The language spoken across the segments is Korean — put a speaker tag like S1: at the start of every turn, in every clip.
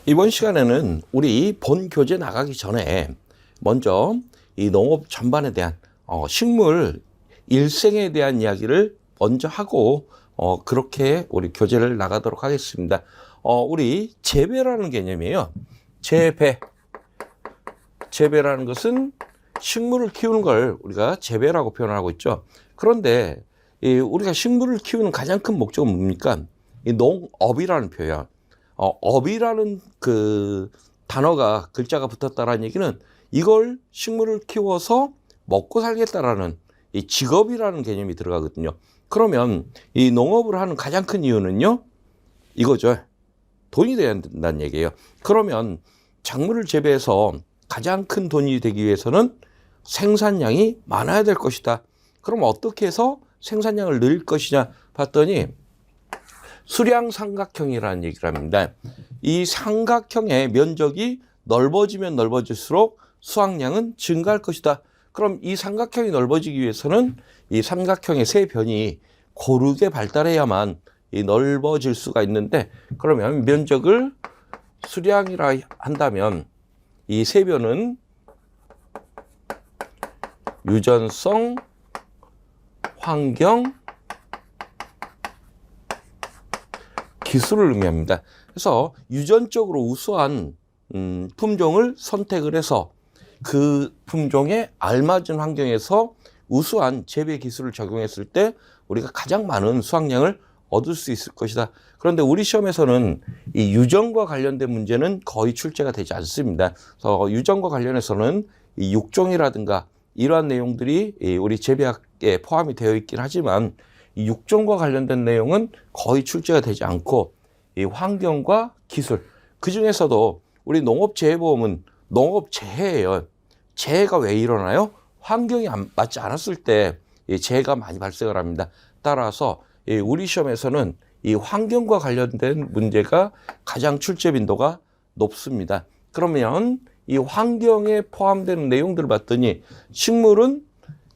S1: 이번 시간에는 우리 본 교재 나가기 전에 먼저 이 농업 전반에 대한 식물 일생에 대한 이야기를 먼저 하고 그렇게 우리 교재를 나가도록 하겠습니다. 우리 재배라는 개념이에요. 재배라는 것은 식물을 키우는 걸 우리가 재배라고 표현하고 있죠. 그런데 우리가 식물을 키우는 가장 큰 목적은 뭡니까? 이 농업이라는 표현. 업이라는 그 단어가 글자가 붙었다라는 얘기는 이걸 식물을 키워서 먹고 살겠다라는 이 직업이라는 개념이 들어가거든요. 그러면 이 농업을 하는 가장 큰 이유는요, 이거죠. 돈이 돼야 된다는 얘기예요. 그러면 작물을 재배해서 가장 큰 돈이 되기 위해서는 생산량이 많아야 될 것이다. 그럼 어떻게 해서 생산량을 늘릴 것이냐 봤더니 수량 삼각형이라는 얘기를 합니다. 이 삼각형의 면적이 넓어지면 넓어질수록 수확량은 증가할 것이다. 그럼 이 삼각형이 넓어지기 위해서는 이 삼각형의 세 변이 고르게 발달해야만 넓어질 수가 있는데, 그러면 면적을 수량이라 한다면 이 세 변은 유전성, 환경, 기술을 의미합니다. 그래서 유전적으로 우수한 품종을 선택을 해서 그 품종에 알맞은 환경에서 우수한 재배 기술을 적용했을 때 우리가 가장 많은 수확량을 얻을 수 있을 것이다. 그런데 우리 시험에서는 이 유전과 관련된 문제는 거의 출제가 되지 않습니다. 그래서 유전과 관련해서는 이 육종이라든가 이러한 내용들이 우리 재배학에 포함이 되어 있긴 하지만 이 육종과 관련된 내용은 거의 출제가 되지 않고 이 환경과 기술, 그 중에서도 우리 농업재해보험은 농업재해예요. 재해가 왜 일어나요? 환경이 맞지 않았을 때 재해가 많이 발생을 합니다. 따라서 우리 시험에서는 이 환경과 관련된 문제가 가장 출제 빈도가 높습니다. 그러면 이 환경에 포함되는 내용들을 봤더니 식물은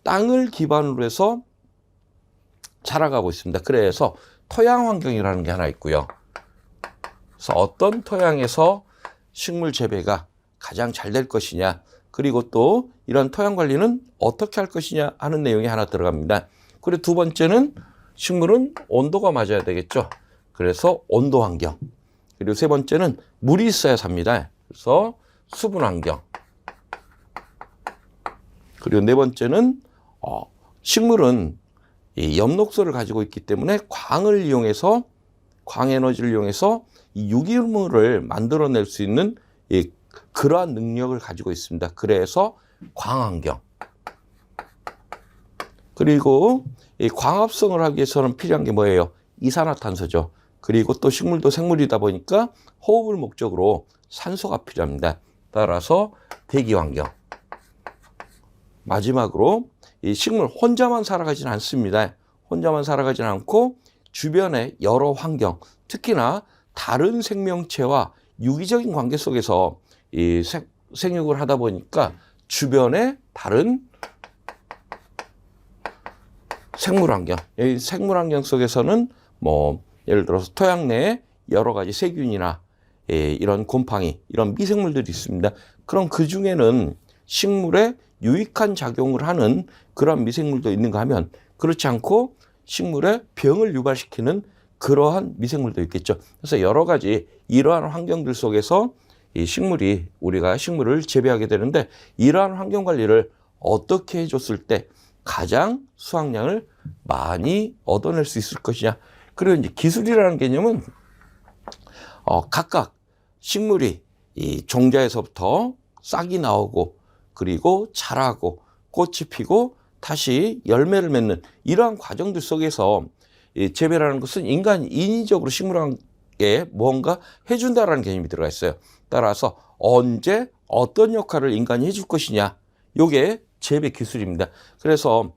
S1: 땅을 기반으로 해서 자라가고 있습니다. 그래서 토양 환경이라는 게 하나 있고요. 그래서 어떤 토양에서 식물 재배가 가장 잘 될 것이냐, 그리고 또 이런 토양 관리는 어떻게 할 것이냐 하는 내용이 하나 들어갑니다. 그리고 두 번째는 식물은 온도가 맞아야 되겠죠. 그래서 온도 환경. 그리고 세 번째는 물이 있어야 삽니다. 그래서 수분 환경. 그리고 네 번째는 식물은 이 엽록소를 가지고 있기 때문에 광을 이용해서, 광에너지를 이용해서 이 유기물을 만들어낼 수 있는 그러한 능력을 가지고 있습니다. 그래서 광환경. 그리고 이 광합성을 하기 위해서는 필요한 게 뭐예요? 이산화탄소죠. 그리고 또 식물도 생물이다 보니까 호흡을 목적으로 산소가 필요합니다. 따라서 대기환경. 마지막으로 이 식물 혼자만 살아가지는 않습니다. 혼자만 살아가지는 않고 주변의 여러 환경, 특히나 다른 생명체와 유기적인 관계 속에서 이 생육을 하다 보니까 주변의 다른 생물 환경, 이 생물 환경 속에서는 뭐 예를 들어서 토양 내에 여러 가지 세균이나 이런 곰팡이, 이런 미생물들이 있습니다. 그럼 그 중에는 식물에 유익한 작용을 하는 그런 미생물도 있는가 하면 그렇지 않고 식물에 병을 유발시키는 그러한 미생물도 있겠죠. 그래서 여러 가지 이러한 환경들 속에서 이 우리가 식물을 재배하게 되는데, 이러한 환경 관리를 어떻게 해줬을 때 가장 수확량을 많이 얻어낼 수 있을 것이냐. 그리고 이제 기술이라는 개념은 각각 식물이 이 종자에서부터 싹이 나오고, 그리고 자라고, 꽃이 피고 다시 열매를 맺는 이러한 과정들 속에서 재배라는 것은 인위적으로 식물에게 무언가 해준다라는 개념이 들어가 있어요. 따라서 언제 어떤 역할을 인간이 해줄 것이냐, 이게 재배 기술입니다. 그래서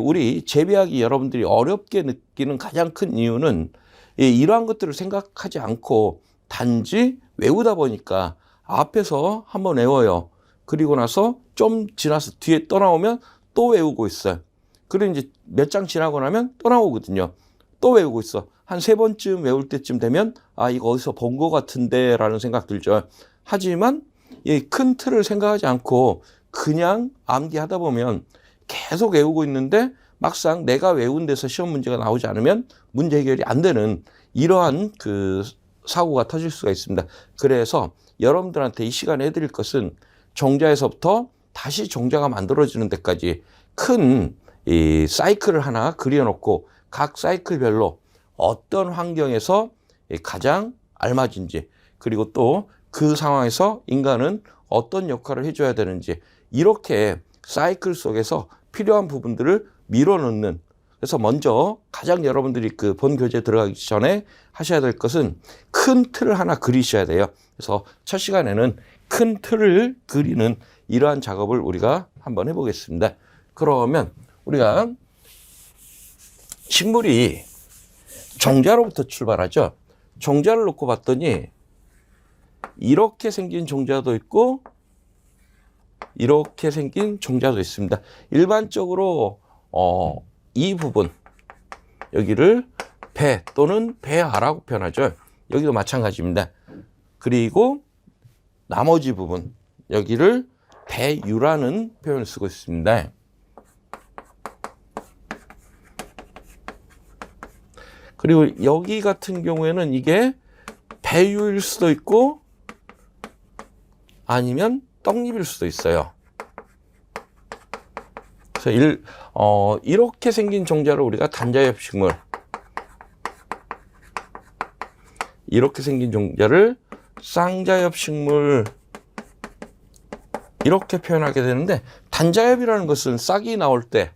S1: 우리 재배하기 여러분들이 어렵게 느끼는 가장 큰 이유는 이러한 것들을 생각하지 않고 단지 외우다 보니까 앞에서 한번 외워요. 그리고 나서 좀 지나서 뒤에 또 나오면 또 외우고 있어요. 그리고 이제 몇 장 지나고 나면 또 나오거든요. 또 외우고 있어. 한 3번쯤 외울 때쯤 되면 아, 이거 어디서 본 것 같은데 라는 생각 들죠. 하지만 이 큰 틀을 생각하지 않고 그냥 암기하다 보면 계속 외우고 있는데 막상 내가 외운 데서 시험 문제가 나오지 않으면 문제 해결이 안 되는 이러한 그 사고가 터질 수가 있습니다. 그래서 여러분들한테 이 시간에 해드릴 것은 종자에서부터 다시 종자가 만들어지는 데까지 큰 이 사이클을 하나 그려놓고 각 사이클별로 어떤 환경에서 가장 알맞은지, 그리고 또 그 상황에서 인간은 어떤 역할을 해줘야 되는지, 이렇게 사이클 속에서 필요한 부분들을 밀어넣는, 그래서 먼저 가장 여러분들이 그 본 교재 들어가기 전에 하셔야 될 것은 큰 틀을 하나 그리셔야 돼요. 그래서 첫 시간에는 큰 틀을 그리는 이러한 작업을 우리가 한번 해보겠습니다. 그러면 우리가 식물이 종자로부터 출발하죠. 종자를 놓고 봤더니 이렇게 생긴 종자도 있고 이렇게 생긴 종자도 있습니다. 일반적으로 이 부분 여기를 배 또는 배아라고 표현하죠. 여기도 마찬가지입니다. 그리고 나머지 부분 여기를 배유라는 표현을 쓰고 있습니다. 그리고 여기 같은 경우에는 이게 배유일 수도 있고 아니면 떡잎일 수도 있어요. 그래서 이렇게 생긴 종자를 우리가 단자엽 식물, 이렇게 생긴 종자를 쌍자엽 식물 이렇게 표현하게 되는데, 단자엽이라는 것은 싹이 나올 때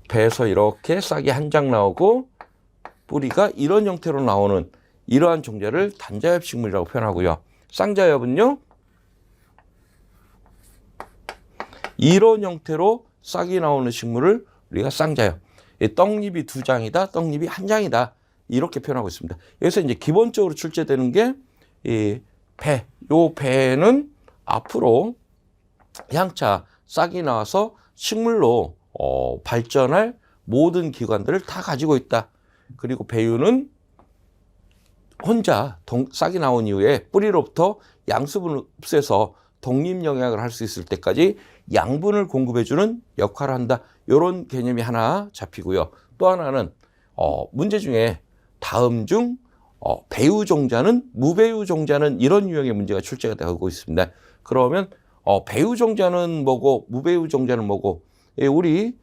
S1: 배에서 이렇게 싹이 한 장 나오고 뿌리가 이런 형태로 나오는 이러한 종자를 단자엽 식물이라고 표현하고요. 쌍자엽은요, 이런 형태로 싹이 나오는 식물을 우리가 쌍자엽, 떡잎이 2장이다, 떡잎이 1장이다 이렇게 표현하고 있습니다. 여기서 이제 기본적으로 출제되는 게 이 배, 요 배는 앞으로 향차 싹이 나와서 식물로 발전할 모든 기관들을 다 가지고 있다. 그리고 배유는 혼자 싹이 나온 이후에 뿌리로부터 양수분을 흡수해서 독립 영양을 할 수 있을 때까지 양분을 공급해주는 역할을 한다. 이런 개념이 하나 잡히고요. 또 하나는 문제 중에 다음 중 배유 종자는 무배유 종자는 이런 유형의 문제가 출제가 되고 있습니다. 그러면 배유 종자는 뭐고 무배유 종자는 뭐고, 우리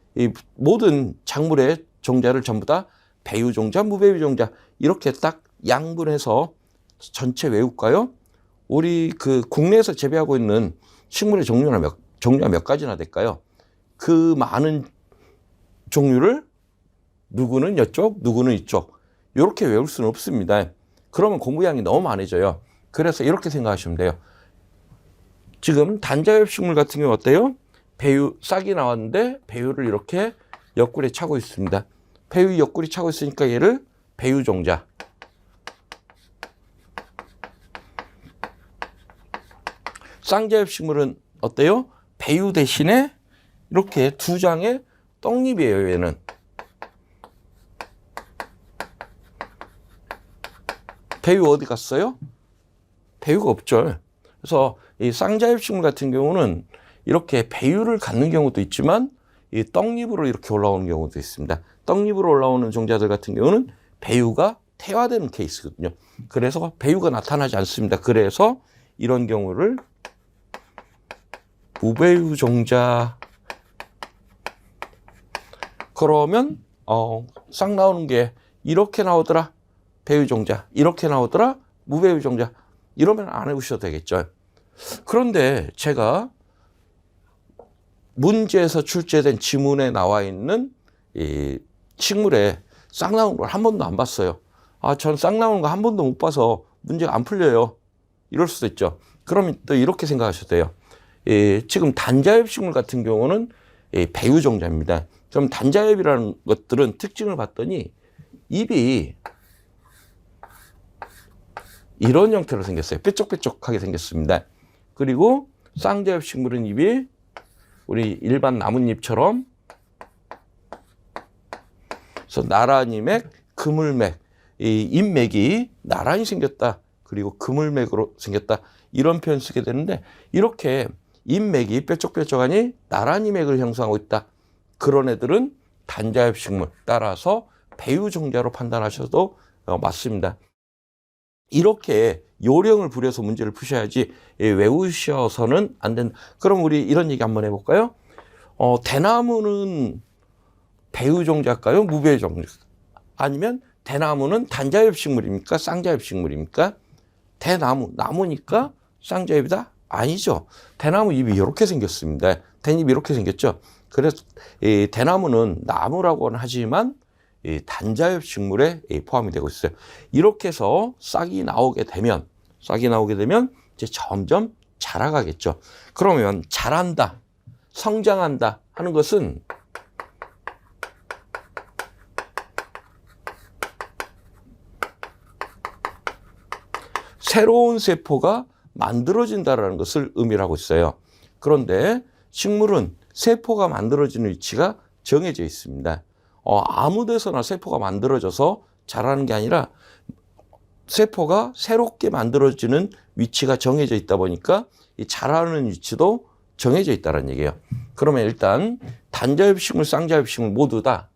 S1: 모든 작물의 종자를 전부 다 배유 종자, 무배유 종자 이렇게 딱 양분해서 전체 외울까요? 우리 그 국내에서 재배하고 있는 식물의 종류가 몇 가지나 될까요? 그 많은 종류를 누구는 이쪽, 누구는 이쪽 이렇게 외울 수는 없습니다. 그러면 공부량이 너무 많아져요. 그래서 이렇게 생각하시면 돼요. 지금 단자엽 식물 같은 경우 어때요? 배유 싹이 나왔는데 배유를 이렇게 옆구리에 차고 있습니다. 배유 옆구리 차고 있으니까 얘를 배유 종자. 쌍자엽 식물은 어때요? 배유 대신에 이렇게 2장의 떡잎이에요. 얘는 배유 어디 갔어요? 배유가 없죠. 그래서 이 쌍자엽 식물 같은 경우는 이렇게 배유를 갖는 경우도 있지만 이 떡잎으로 이렇게 올라오는 경우도 있습니다. 떡잎으로 올라오는 종자들 같은 경우는 배유가 태화되는 케이스거든요. 그래서 배유가 나타나지 않습니다. 그래서 이런 경우를 무배유 종자. 그러면 싹 나오는 게 이렇게 나오더라, 배유 종자. 이렇게 나오더라, 무배유 종자. 이러면 안 해보셔도 되겠죠. 그런데 제가 문제에서 출제된 지문에 나와 있는 이 식물에 싹 나온 걸 한 번도 안 봤어요. 전 싹 나오는 거 한 번도 못 봐서 문제가 안 풀려요. 이럴 수도 있죠. 그러면 또 이렇게 생각하셔도 돼요. 지금 단자엽 식물 같은 경우는 배유 종자입니다. 그럼 단자엽이라는 것들은 특징을 봤더니 잎이 이런 형태로 생겼어요. 뾰족뾰족하게 생겼습니다. 그리고 쌍자엽 식물은 잎이 우리 일반 나뭇잎처럼 그래서 나란히 맥, 그물맥, 이 인맥이 나란히 생겼다. 그리고 그물맥으로 생겼다. 이런 표현 쓰게 되는데 이렇게 인맥이 뾰족뾰족하니 나란히 맥을 형성하고 있다. 그런 애들은 단자엽식물, 따라서 배유종자로 판단하셔도 맞습니다. 이렇게 요령을 부려서 문제를 푸셔야지 외우셔서는 안 된다. 그럼 우리 이런 얘기 한번 해볼까요? 대나무는 배유종자일까요? 무배유종자일까요? 아니면 대나무는 단자엽식물입니까? 쌍자엽식물입니까? 대나무, 나무니까 쌍자엽이다? 아니죠. 대나무 잎이 이렇게 생겼습니다. 대잎이 이렇게 생겼죠. 그래서 이 대나무는 나무라고는 하지만 이 단자엽 식물에 포함이 되고 있어요. 이렇게 해서 싹이 나오게 되면 이제 점점 자라가겠죠. 그러면 자란다, 성장한다 하는 것은 새로운 세포가 만들어진다는 것을 의미를 하고 있어요. 그런데 식물은 세포가 만들어지는 위치가 정해져 있습니다. 아무 데서나 세포가 만들어져서 자라는 게 아니라 세포가 새롭게 만들어지는 위치가 정해져 있다 보니까 이 자라는 위치도 정해져 있다는 얘기예요. 그러면 일단 단자엽식물, 쌍자엽식물 모두 다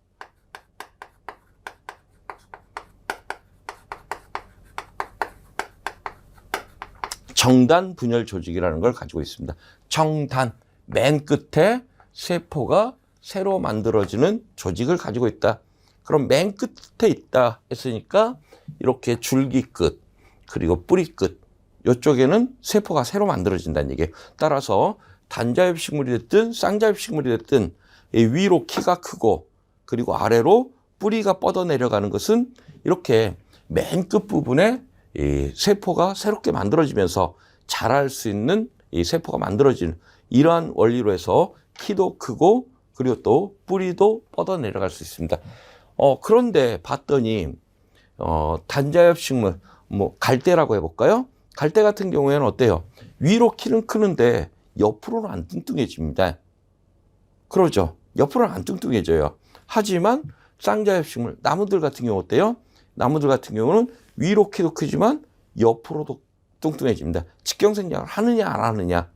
S1: 정단 분열 조직이라는 걸 가지고 있습니다. 정단, 맨 끝에 세포가 새로 만들어지는 조직을 가지고 있다. 그럼 맨 끝에 있다 했으니까 이렇게 줄기 끝, 그리고 뿌리 끝, 이쪽에는 세포가 새로 만들어진다는 얘기예요. 따라서 단자엽식물이 됐든 쌍자엽식물이 됐든 위로 키가 크고 그리고 아래로 뿌리가 뻗어 내려가는 것은 이렇게 맨 끝부분에 이 세포가 새롭게 만들어지면서 자랄 수 있는 이 세포가 만들어지는 이러한 원리로 해서 키도 크고 그리고 또 뿌리도 뻗어 내려갈 수 있습니다. 그런데 봤더니 단자엽식물 뭐 갈대라고 해볼까요? 갈대 같은 경우에는 어때요? 위로 키는 크는데 옆으로는 안 뚱뚱해집니다. 그러죠? 옆으로는 안 뚱뚱해져요. 하지만 쌍자엽식물 나무들 같은 경우 어때요? 나무들 같은 경우는 위로 키도 크지만 옆으로도 뚱뚱해집니다. 직경생장을 하느냐 안 하느냐.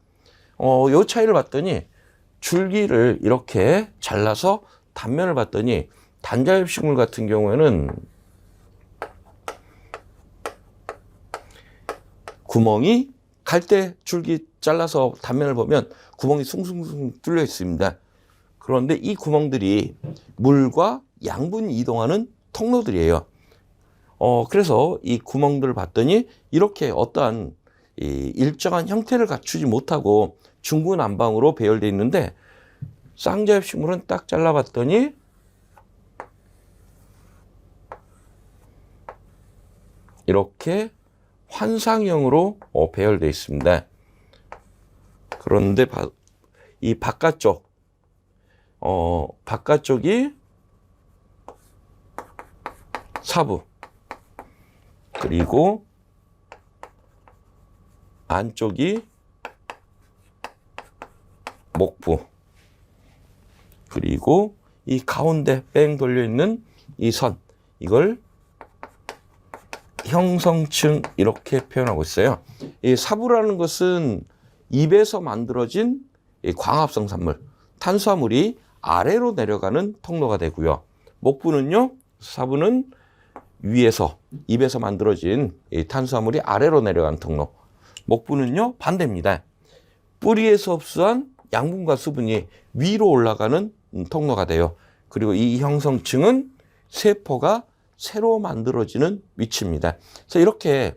S1: 요 차이를 봤더니 줄기를 이렇게 잘라서 단면을 봤더니 단자엽식물 같은 경우에는 구멍이 갈대 줄기 잘라서 단면을 보면 구멍이 숭숭숭 뚫려 있습니다. 그런데 이 구멍들이 물과 양분이 이동하는 통로들이에요. 그래서 이 구멍들을 봤더니 이렇게 어떠한 일정한 형태를 갖추지 못하고 중구난방으로 배열되어 있는데 쌍자엽식물은 딱 잘라봤더니 이렇게 환상형으로 배열되어 있습니다. 그런데 이 바깥쪽이 사부, 그리고 안쪽이 목부, 그리고 이 가운데 뺑 돌려 있는 이 선, 이걸 형성층 이렇게 표현하고 있어요. 이 사부라는 것은 입에서 만들어진 광합성 산물, 탄수화물이 아래로 내려가는 통로가 되고요. 목부는요, 사부는 위에서 입에서 만들어진 이 탄수화물이 아래로 내려가는 통로. 목부는요 반대입니다. 뿌리에서 흡수한 양분과 수분이 위로 올라가는 통로가 돼요. 그리고 이 형성층은 세포가 새로 만들어지는 위치입니다. 그래서 이렇게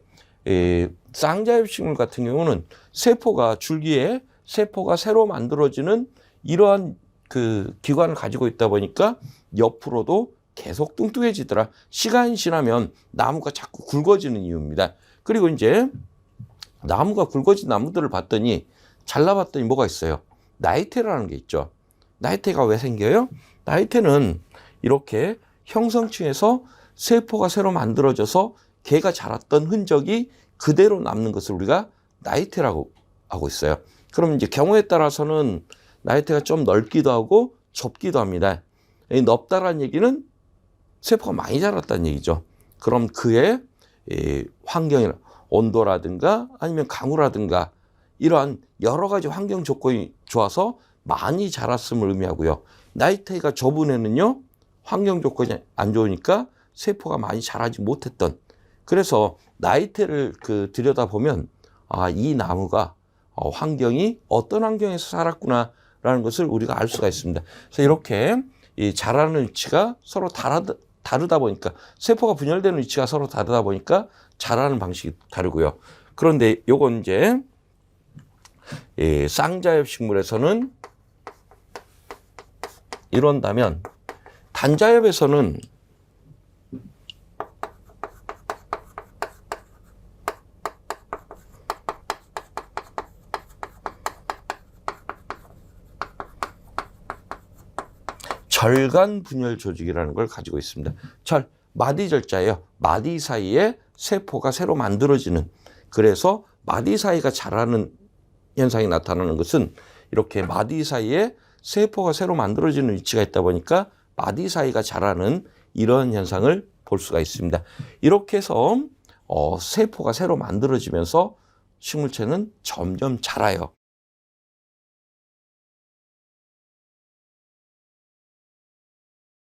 S1: 쌍자엽식물 같은 경우는 줄기에 세포가 새로 만들어지는 이러한 그 기관을 가지고 있다 보니까 옆으로도 계속 뚱뚱해지더라. 시간이 지나면 나무가 자꾸 굵어지는 이유입니다. 그리고 이제 나무가 굵어진 나무들을 봤더니 잘라봤더니 뭐가 있어요? 나이테라는 게 있죠. 나이테가 왜 생겨요? 나이테는 이렇게 형성층에서 세포가 새로 만들어져서 개가 자랐던 흔적이 그대로 남는 것을 우리가 나이테라고 하고 있어요. 그럼 이제 경우에 따라서는 나이테가 좀 넓기도 하고 좁기도 합니다. 넓다라는 얘기는 세포가 많이 자랐다는 얘기죠. 그럼 그의 환경이나 온도라든가 아니면 강우라든가 이러한 여러 가지 환경 조건이 좋아서 많이 자랐음을 의미하고요. 나이테가 저분에는요, 환경 조건이 안 좋으니까 세포가 많이 자라지 못했던. 그래서 나이테를 들여다보면 이 나무가 환경이 어떤 환경에서 살았구나라는 것을 우리가 알 수가 있습니다. 그래서 이렇게 이 자라는 위치가 서로 다르다 보니까, 세포가 분열되는 위치가 서로 다르다 보니까 자라는 방식이 다르고요. 그런데 요건 이제 쌍자엽 식물에서는 이런다면, 단자엽에서는 절간 분열 조직이라는 걸 가지고 있습니다. 마디절자예요. 마디 사이에 세포가 새로 만들어지는, 그래서 마디 사이가 자라는 현상이 나타나는 것은 이렇게 마디 사이에 세포가 새로 만들어지는 위치가 있다 보니까 마디 사이가 자라는 이런 현상을 볼 수가 있습니다. 이렇게 해서 세포가 새로 만들어지면서 식물체는 점점 자라요.